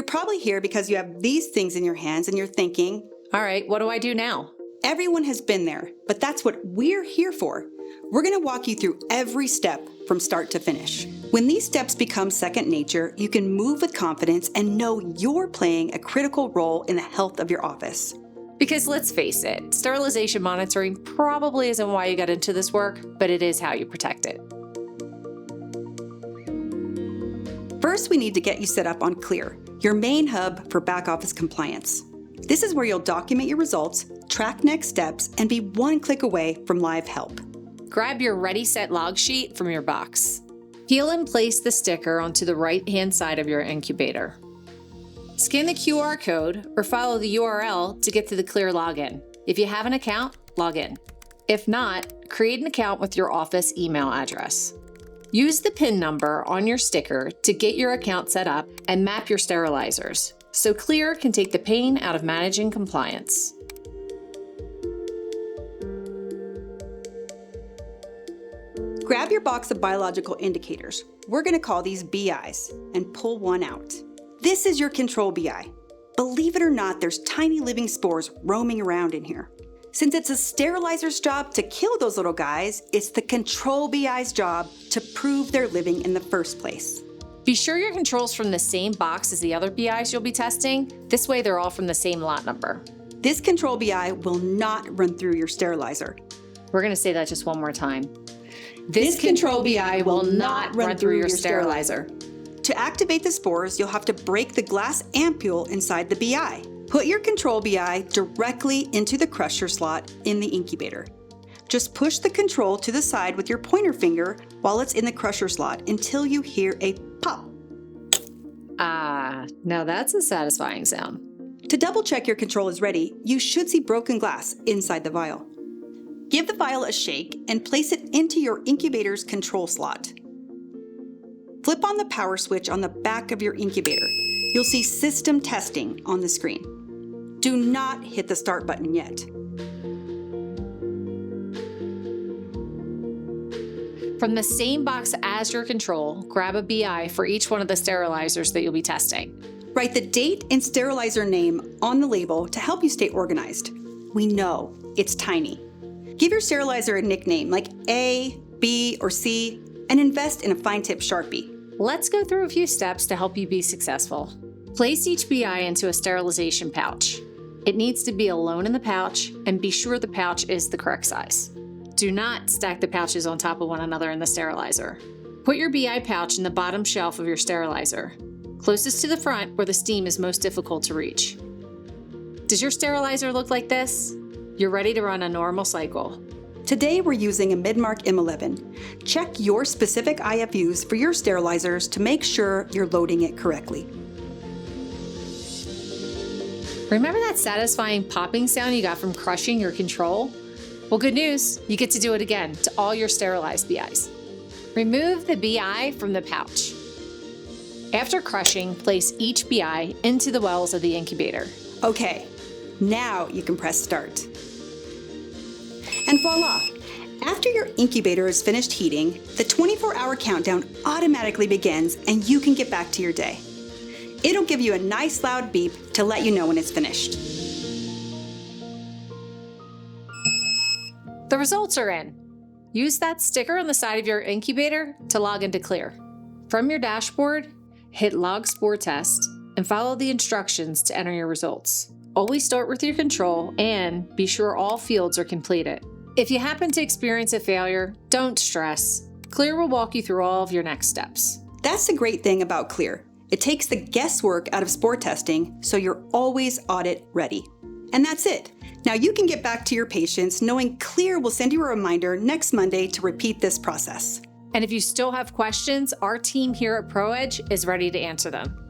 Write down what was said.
probably here because you have these things in your hands and you're thinking, all right, what do I do now? Everyone has been there, but that's what we're here for. We're going to walk you through every step from start to finish. When these steps become second nature, you can move with confidence and know you're playing a critical role in the health of your office. Because let's face it, sterilization monitoring probably isn't why you got into this work, but it is how you protect it. First, we need to get you set up on Clear, your main hub for back office compliance. This is where you'll document your results, track next steps, and be one click away from live help. Grab your Ready Set log sheet from your box. Peel and place the sticker onto the right-hand side of your incubator. Scan the QR code or follow the URL to get to the Clear login. If you have an account, log in. If not, create an account with your office email address. Use the PIN number on your sticker to get your account set up and map your sterilizers, so Clear can take the pain out of managing compliance. Grab your box of biological indicators, we're going to call these BIs, and pull one out. This is your control BI. Believe it or not, there's tiny living spores roaming around in here. Since it's a sterilizer's job to kill those little guys, it's the control BI's job to prove they're living in the first place. Be sure your control's from the same box as the other BIs you'll be testing. This way they're all from the same lot number. This control BI will not run through your sterilizer. We're going to say that just one more time. This control BI will not run through your sterilizer. To activate the spores, you'll have to break the glass ampule inside the BI. Put your control BI directly into the crusher slot in the incubator. Just push the control to the side with your pointer finger while it's in the crusher slot until you hear a pop. Ah, now that's a satisfying sound. To double check your control is ready, you should see broken glass inside the vial. Give the vial a shake and place it into your incubator's control slot. Flip on the power switch on the back of your incubator. You'll see system testing on the screen. Do not hit the start button yet. From the same box as your control, grab a BI for each one of the sterilizers that you'll be testing. Write the date and sterilizer name on the label to help you stay organized. We know it's tiny. Give your sterilizer a nickname like A, B, or C, and invest in a fine-tip Sharpie. Let's go through a few steps to help you be successful. Place each BI into a sterilization pouch. It needs to be alone in the pouch, and be sure the pouch is the correct size. Do not stack the pouches on top of one another in the sterilizer. Put your BI pouch in the bottom shelf of your sterilizer, closest to the front where the steam is most difficult to reach. Does your sterilizer look like this? You're ready to run a normal cycle. Today we're using a Midmark M11. Check your specific IFUs for your sterilizers to make sure you're loading it correctly. Remember that satisfying popping sound you got from crushing your control? Well, good news, you get to do it again to all your sterilized BIs. Remove the BI from the pouch. After crushing, place each BI into the wells of the incubator. Okay, now you can press start. And voila! After your incubator is finished heating, the 24-hour countdown automatically begins and you can get back to your day. It'll give you a nice loud beep to let you know when it's finished. The results are in. Use that sticker on the side of your incubator to log into Clear. From your dashboard, hit Log Spore Test and follow the instructions to enter your results. Always start with your control and be sure all fields are completed. If you happen to experience a failure, don't stress. Clear will walk you through all of your next steps. That's the great thing about Clear. It takes the guesswork out of spore testing, so you're always audit ready. And that's it. Now you can get back to your patients knowing Clear will send you a reminder next Monday to repeat this process. And if you still have questions, our team here at ProEdge is ready to answer them.